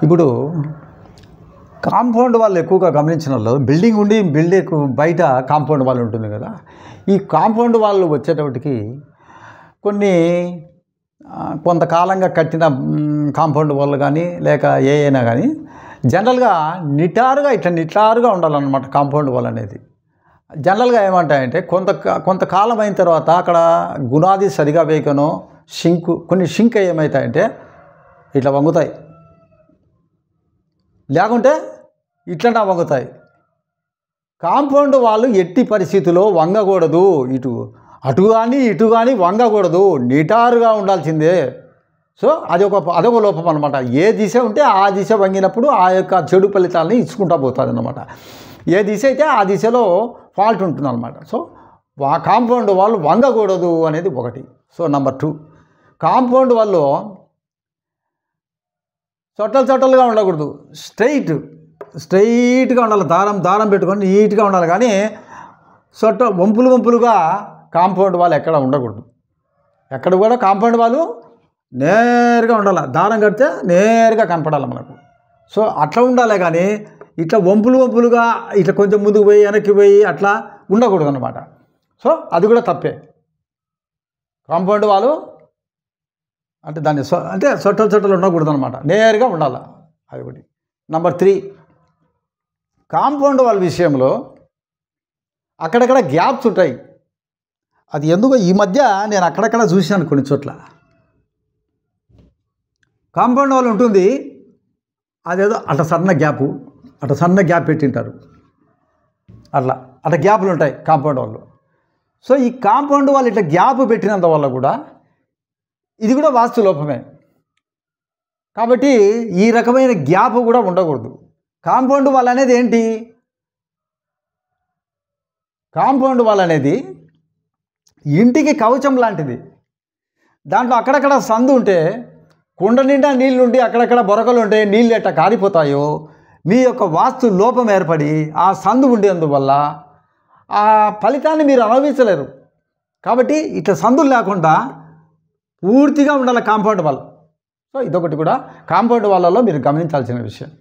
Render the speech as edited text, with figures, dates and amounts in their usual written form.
ఇప్పుడు కాంపౌండ్ వాళ్ళు ఎక్కువగా గమనించిన వాళ్ళు బిల్డింగ్ ఉండి బిల్డింగ్ బయట కాంపౌండ్ వాళ్ళు ఉంటుంది కదా. ఈ కాంపౌండ్ వాళ్ళు వచ్చేటప్పటికి కొన్ని కొంతకాలంగా కట్టిన కాంపౌండ్ వాళ్ళు కానీ లేక ఏ అయినా కానీ జనరల్గా నిటారుగా ఉండాలన్నమాట. కాంపౌండ్ వాల్ అనేది జనరల్గా ఏమంటాయంటే కొంతకాలం అయిన తర్వాత అక్కడ గుణాది సరిగా వేయకనో కొన్ని షింక్ ఏమవుతాయంటే ఇట్లా వంగుతాయి, లేకుంటే ఇట్లా వంగుతాయి. కాంపౌండ్ వాళ్ళు ఎట్టి పరిస్థితుల్లో వంగకూడదు, అటు కానీ వంగకూడదు, నిటారుగా ఉండాల్సిందే. సో అదొక లోపం అనమాట. ఏ దిశ ఉంటే ఆ దిశ వంగినప్పుడు ఆ యొక్క చెడు ఫలితాలని ఇచ్చుకుంటూ పోతుంది అన్నమాట. ఏ దిశ అయితే ఆ దిశలో ఫాల్ట్ ఉంటుంది అనమాట. సో కాంపౌండ్ వాళ్ళు వంగకూడదు అనేది ఒకటి. సో నెంబర్ 2, కాంపౌండ్ వాళ్ళు చొట్టలుగా ఉండకూడదు, స్ట్రైట్గా ఉండాలి. దారం పెట్టుకొని నీట్గా ఉండాలి. కానీ వంపులుగా కాంపౌండ్ వాళ్ళు ఎక్కడ ఉండకూడదు. ఎక్కడ కూడా కాంపౌండ్ వాళ్ళు నేరుగా ఉండాలి. దారం కడితే నేరుగా కనపడాలి మనకు. సో అట్లా ఉండాలి. కానీ ఇట్లా వంపులుగా ఇట్లా కొంచెం ముందుకు పోయి వెనక్కి పోయి అట్లా ఉండకూడదు అన్నమాట. సో అది కూడా తప్పే. కాంపౌండ్ వాళ్ళు అంటే దాన్ని చొట్టలు ఉండకూడదు అనమాట, నేరుగా ఉండాలి. అది ఒకటి. నెంబర్ 3, కాంపౌండ్ వాళ్ళ విషయంలో అక్కడక్కడ గ్యాప్స్ ఉంటాయి. అది ఎందుకో ఈ మధ్య నేను అక్కడక్కడ చూశాను కొన్ని చోట్ల. కాంపౌండ్ వాళ్ళు ఉంటుంది, అదేదో అట్లా సన్న గ్యాప్ పెట్టింటారు. అట్లా గ్యాపులు ఉంటాయి కాంపౌండ్ వాళ్ళు. సో ఈ కాంపౌండ్ వాళ్ళు ఇట్లా గ్యాప్ పెట్టినంత వల్ల కూడా ఇది కూడా వాస్తు లోపమే. కాబట్టి ఈ రకమైన గ్యాప్ కూడా ఉండకూడదు. కాంపౌండ్ వాల్ అనేది ఏంటి? కాంపౌండ్ వాల్ అనేది ఇంటికి కవచం లాంటిది. దాంట్లో అక్కడక్కడ సందు ఉంటే కుండ నిండా నీళ్ళు ఉండి అక్కడక్కడ బొరకలు ఉంటే నీళ్ళు ఎట్లా కారిపోతాయో మీ యొక్క వాస్తు లోపం ఏర్పడి ఆ సందు ఉండేందువల్ల ఆ ఫలితాన్ని మీరు అనుభవించలేరు. కాబట్టి ఇట్లా సందులు లేకుండా పూర్తిగా ఉండాలి కాంపౌండ్ వాల్. సో ఇదొకటి కూడా కాంపౌండ్ వాళ్ళలో మీరు గమనించాల్సిన విషయం.